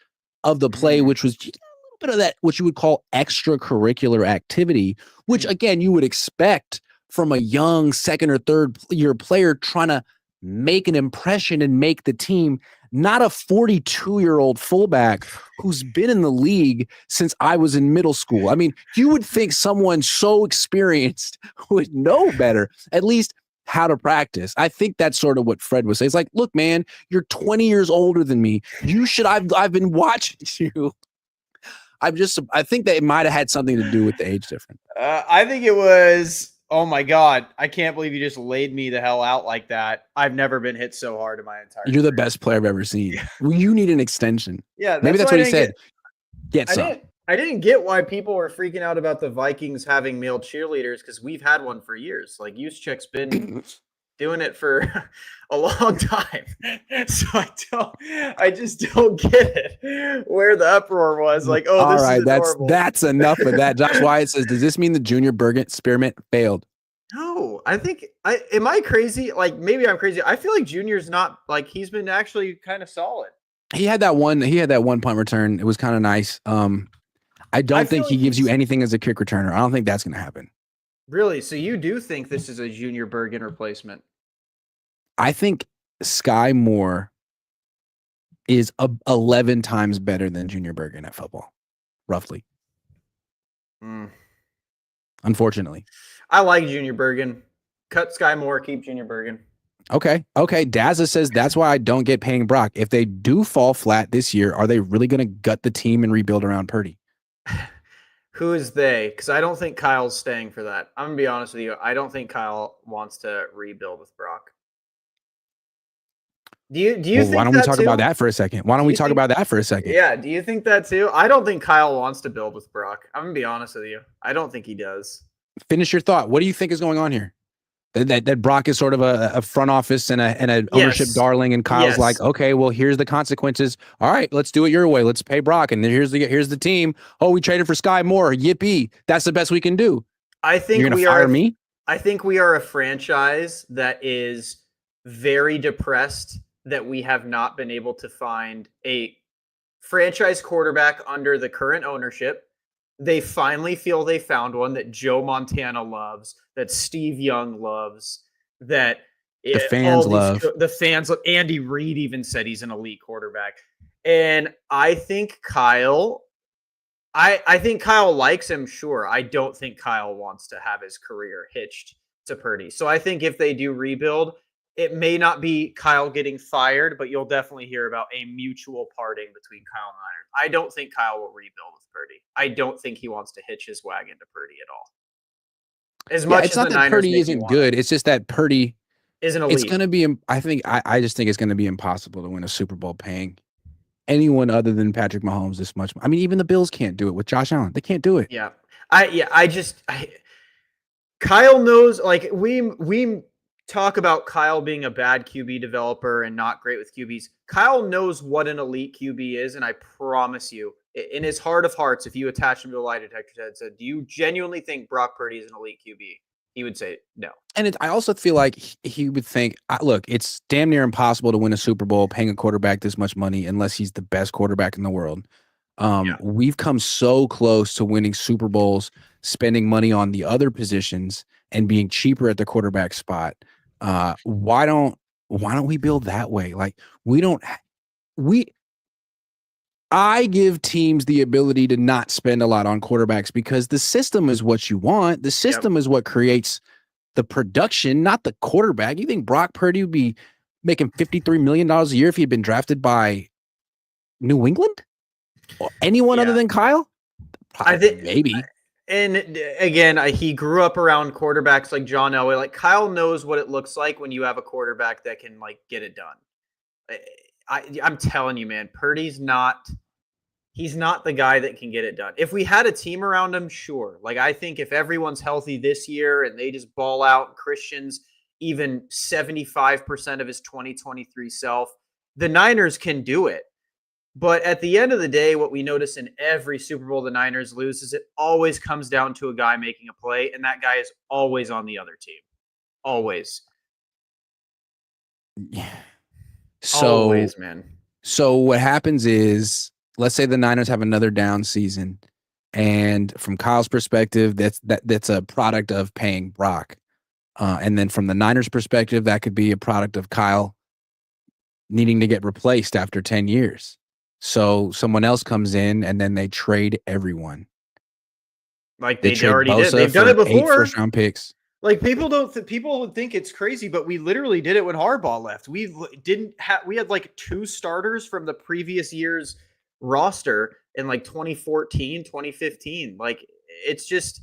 of the play, which was a little bit of that, what you would call extracurricular activity, which again, you would expect from a young second or third year player trying to make an impression and make the team, not a 42-year-old fullback who's been in the league since I was in middle school. I mean, you would think someone so experienced would know better, at least how to practice. I think that's sort of what Fred was saying. It's like, look, man, you're 20 years older than me. I've been watching you. I think that it might have had something to do with the age difference. I think it was, oh my God, I can't believe you just laid me the hell out like that. I've never been hit so hard in my entire You're the best player I've ever seen. Well, you need an extension. Yeah. Maybe that's what he said. Get some. I didn't get why people were freaking out about the Vikings having male cheerleaders, because we've had one for years. Like, Juszczyk's been doing it for a long time. So I just don't get it where the uproar was. Like, oh, All this is right, adorable. that's enough of that. Josh Wyatt says, does this mean the Junior Bergen experiment failed? No, I think am I crazy? Like maybe I'm crazy. I feel like Junior's not like he's been actually kind of solid. He had that one punt return. It was kind of nice. I I don't feel think he like gives you he's anything as a kick returner. I don't think that's going to happen. really so you do think this is a Junior Bergen replacement? I think Skyy Moore is 11 times better than Junior Bergen at football, roughly. Unfortunately. I like Junior Bergen. Cut Skyy Moore, keep Junior Bergen. Okay. Dazza says that's why I don't get paying Brock. If they do fall flat this year, are they really going to gut the team and rebuild around Purdy? Who is they? Because I don't think Kyle's staying for that. I'm going to be honest with you. I don't think Kyle wants to rebuild with Brock. Do you think why don't we talk about that for a second? Yeah, do you think that too? I don't think Kyle wants to build with Brock. I'm going to be honest with you. I don't think he does. Finish your thought. What do you think is going on here? That Brock is sort of a front office and an ownership darling, and Kyle's like, okay, well, here's the consequences. All right, let's do it your way. Let's pay Brock, and then here's the team. Oh, we traded for Skyy Moore. Yippee! That's the best we can do. I think you're gonna fire me. I think we are a franchise that is very depressed that we have not been able to find a franchise quarterback under the current ownership. They finally feel they found one that Joe Montana loves, that Steve Young loves, that the fans love. The fans love. Andy Reid even said he's an elite quarterback. And I think Kyle, I think Kyle likes him, sure. I don't think Kyle wants to have his career hitched to Purdy. So I think if they do rebuild, it may not be Kyle getting fired, but you'll definitely hear about a mutual parting between Kyle and Niners. I don't think Kyle will rebuild with Purdy. I don't think he wants to hitch his wagon to Purdy at all. As much it's as not the that Niners Purdy isn't good. It's just that Purdy isn't elite. It's going to be. I just think it's going to be impossible to win a Super Bowl paying anyone other than Patrick Mahomes this much. I mean, even the Bills can't do it with Josh Allen. They can't do it. Yeah. Kyle knows, like we talk about Kyle being a bad QB developer and not great with QBs. Kyle knows what an elite QB is, and I promise you, in his heart of hearts, if you attach him to a lie detector and said, do you genuinely think Brock Purdy is an elite QB? He would say no. And I also feel like he would think, look, it's damn near impossible to win a Super Bowl paying a quarterback this much money unless he's the best quarterback in the world. We've come so close to winning Super Bowls, spending money on the other positions and being cheaper at the quarterback spot. Why don't we build that way? Like I give teams the ability to not spend a lot on quarterbacks because the system is what you want. The system is what creates the production, not the quarterback. You think Brock Purdy would be making $53 million a year if he'd been drafted by New England or anyone other than Kyle? I think maybe. And again, he grew up around quarterbacks like John Elway. Like Kyle knows what it looks like when you have a quarterback that can like get it done. I'm telling you, man, Purdy's not. He's not the guy that can get it done. If we had a team around him, sure. Like I think if everyone's healthy this year and they just ball out, Christian's even 75% of his 2023 self, the Niners can do it. But at the end of the day, what we notice in every Super Bowl the Niners lose is it always comes down to a guy making a play, and that guy is always on the other team. Always. Yeah. Always, man. So what happens is, let's say the Niners have another down season, and from Kyle's perspective, that's a product of paying Brock. And then from the Niners' perspective, that could be a product of Kyle needing to get replaced after 10 years. So someone else comes in and then they trade everyone. Like they already did. They've done it before. 8 first-round picks. Like people would think it's crazy, but we literally did it when Harbaugh left. We had like 2 starters from the previous year's roster in like 2014, 2015. Like it's just,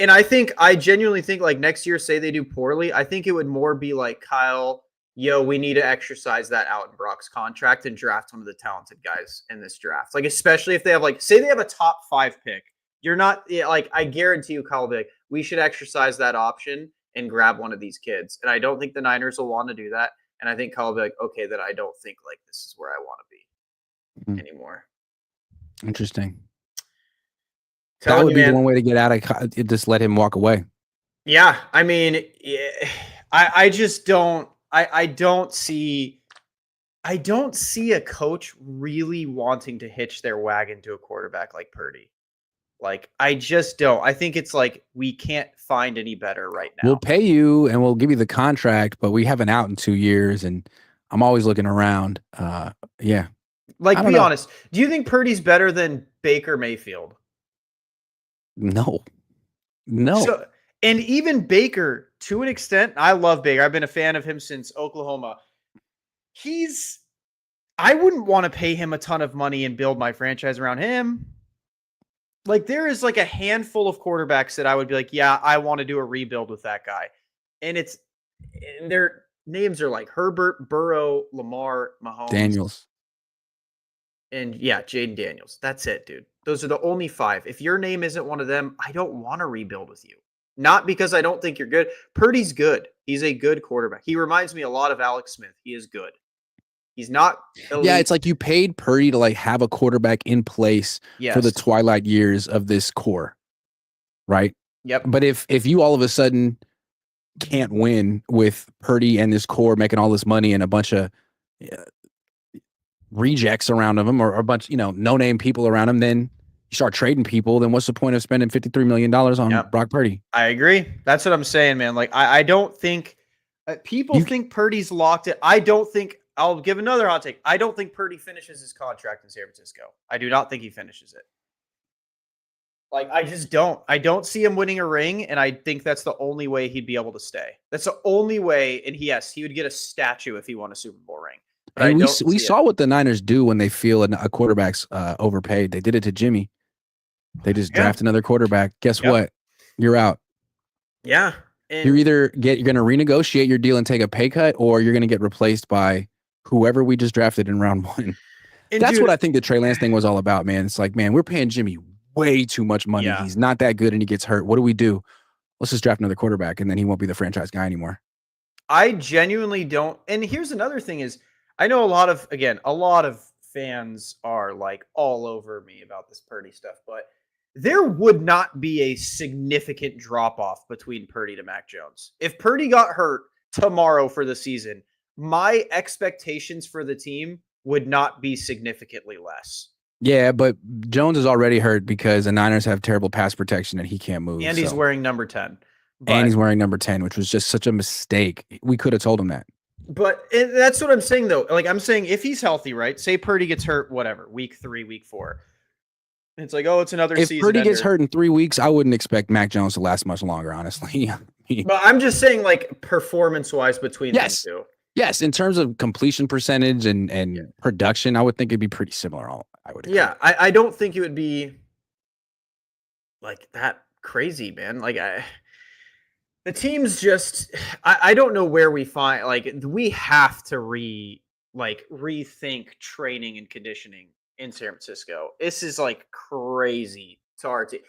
and I genuinely think like next year, say they do poorly, I think it would more be like Kyle, we need to exercise that out in Brock's contract and draft one of the talented guys in this draft. Like, especially if they have like, say they have a top 5 pick. You're not like, I guarantee you, Kyle will be like, we should exercise that option and grab one of these kids. And I don't think the Niners will want to do that. And I think Kyle will be like, okay, then I don't think like this is where I want to be anymore. Interesting. Telling That would you, be man, the one way to get out of just let him walk away. Yeah, I mean, I just don't. I don't see. I don't see a coach really wanting to hitch their wagon to a quarterback like Purdy. Like, I just don't. I think it's like we can't find any better right now. We'll pay you and we'll give you the contract, but we have an out in 2 years, and I'm always looking around. Yeah. Like, be honest. Do you think Purdy's better than Baker Mayfield? No. So, and even Baker, to an extent, I love Baker. I've been a fan of him since Oklahoma. I wouldn't want to pay him a ton of money and build my franchise around him. Like, there is like a handful of quarterbacks that I would be like, yeah, I want to do a rebuild with that guy. And their names are like Herbert, Burrow, Lamar, Mahomes. Daniels. And yeah, Jaden Daniels. That's it, dude. Those are the only 5. If your name isn't one of them, I don't want to rebuild with you. Not because I don't think you're good. Purdy's good. He's a good quarterback. He reminds me a lot of Alex Smith. He is good. He's not elite. Yeah, it's like you paid Purdy to like have a quarterback in place for the twilight years of this core, right? Yep. But if you all of a sudden can't win with Purdy and this core making all this money and a bunch of rejects around him or a bunch, no-name people around him, then you start trading people, then what's the point of spending $53 million on Brock Purdy? I agree. That's what I'm saying, man. Like, I don't think people think Purdy's locked in. I don't think I'll give another hot take. I don't think Purdy finishes his contract in San Francisco. I do not think he finishes it. Like, I just don't. I don't see him winning a ring, and I think that's the only way he'd be able to stay. That's the only way, and yes, he would get a statue if he won a Super Bowl ring. But and we saw what the Niners do when they feel a quarterback's overpaid. They did it to Jimmy. They just draft another quarterback. Guess what? You're out. Yeah. You're either you're going to renegotiate your deal and take a pay cut, or you're going to get replaced by whoever we just drafted in round 1. And that's what I think the Trey Lance thing was all about, man. It's like, man, we're paying Jimmy way too much money. Yeah. He's not that good and he gets hurt. What do we do? Let's just draft another quarterback and then he won't be the franchise guy anymore. I genuinely don't. And here's another thing is I know a lot of fans are like all over me about this Purdy stuff, but there would not be a significant drop off between Purdy to Mac Jones. If Purdy got hurt tomorrow for the season, my expectations for the team would not be significantly less. Yeah, but Jones is already hurt because the Niners have terrible pass protection and he can't move. And he's wearing number 10. And he's wearing number 10, which was just such a mistake. We could have told him that. But that's what I'm saying, though. Like, I'm saying if he's healthy, right? Say Purdy gets hurt, whatever, week 3, week 4. It's like, oh, it's another season. If Purdy gets hurt in 3 weeks, I wouldn't expect Mac Jones to last much longer, honestly. But I'm just saying, like, performance-wise between them two. Yes, in terms of completion percentage and production, I would think it'd be pretty similar. I would agree. Yeah, I don't think it would be like that crazy, man. Like, the team's just I don't know where we find, like, we have to rethink training and conditioning in San Francisco. This is like crazy to our team.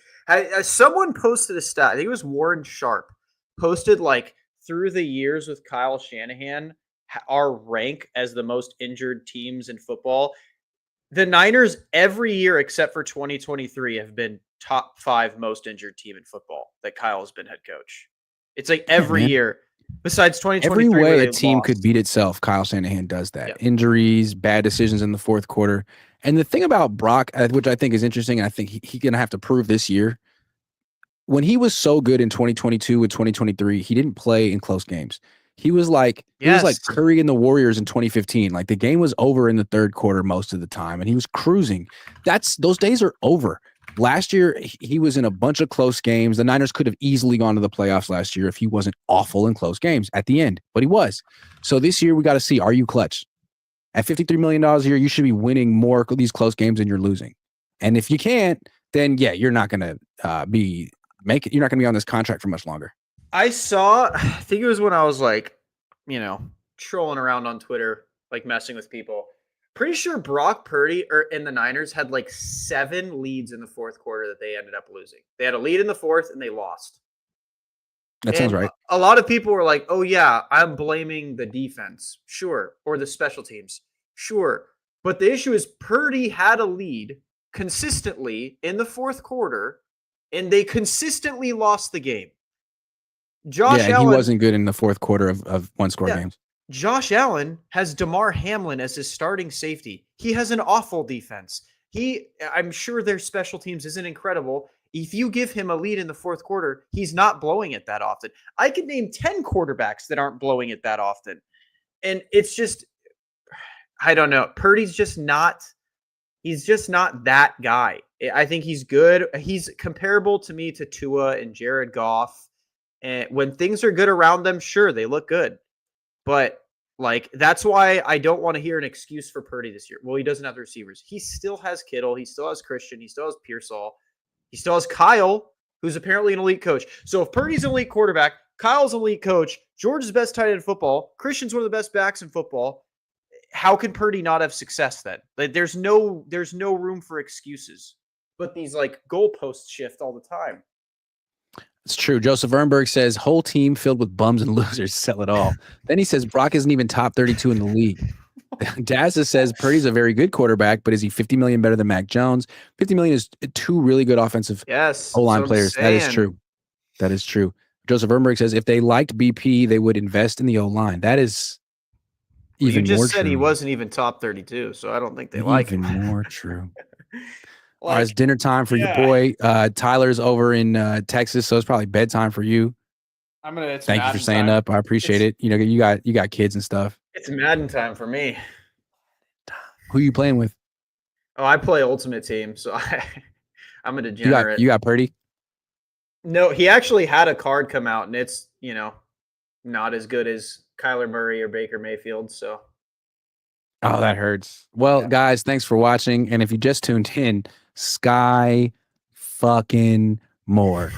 Someone posted a stat, I think it was Warren Sharp, posted like through the years with Kyle Shanahan, our rank as the most injured teams in football. The Niners every year except for 2023 have been top 5 most injured team in football that Kyle has been head coach. It's like every year besides 2023. Every way a team could beat itself, Kyle Shanahan does that. Yep. Injuries, bad decisions in the fourth quarter. And the thing about Brock, which I think is interesting, and I think he's going to have to prove this year, when he was so good in 2022 and 2023, he didn't play in close games. He was like Curry and the Warriors in 2015. Like, the game was over in the third quarter most of the time, and he was cruising. Those days are over. Last year, he was in a bunch of close games. The Niners could have easily gone to the playoffs last year if he wasn't awful in close games at the end, but he was. So this year, we got to see, are you clutch? At $53 million a year, you should be winning more of these close games than you're losing. And if you can't, then yeah, you're not going to you're not going to be on this contract for much longer. I think it was when I was like, trolling around on Twitter, like messing with people. Pretty sure Brock Purdy and the Niners had like 7 leads in the fourth quarter that they ended up losing. They had a lead in the fourth and they lost. That sounds right. a lot of people were like, "Oh yeah, I'm blaming the defense." Sure, or the special teams. Sure. But the issue is Purdy had a lead consistently in the fourth quarter and they consistently lost the game. Yeah, Josh and he Allen, wasn't good in the fourth quarter of one-score yeah, games. Josh Allen has DeMar Hamlin as his starting safety. He has an awful defense. I'm sure their special teams isn't incredible. If you give him a lead in the fourth quarter, he's not blowing it that often. I could name 10 quarterbacks that aren't blowing it that often. And it's just, I don't know. Purdy's just not, he's just not that guy. I think he's good. He's comparable to me to Tua and Jared Goff. And when things are good around them, sure, they look good. But like that's why I don't want to hear an excuse for Purdy this year. Well, he doesn't have the receivers. He still has Kittle. He still has Christian. He still has Pearsall. He still has Kyle, who's apparently an elite coach. So if Purdy's an elite quarterback, Kyle's an elite coach, George is the best tight end in football, Christian's one of the best backs in football, how can Purdy not have success then? Like there's no room for excuses. But these like goalposts shift all the time. It's true. Joseph Ernberg says, whole team filled with bums and losers, sell it all. Then he says, Brock isn't even top 32 in the league. Dazza says, Purdy's a very good quarterback, but is he 50 million better than Mac Jones? 50 million is two really good offensive O-line players. That is true. That is true. Joseph Ernberg says, if they liked BP, they would invest in the O-line. That is even more true. You just said he wasn't even top 32, so I don't think they like him. Even more true. All right, it's dinner time for your boy. Tyler's over in Texas, so it's probably bedtime for you. Thank you for staying up. I appreciate it. You know, you got kids and stuff. It's Madden time for me. Who are you playing with? Oh, I play Ultimate Team, so I'm a degenerate. You got Purdy? No, he actually had a card come out, and it's not as good as Kyler Murray or Baker Mayfield. So, oh, that hurts. Well, guys, thanks for watching. And if you just tuned in, Skyy fucking Moore.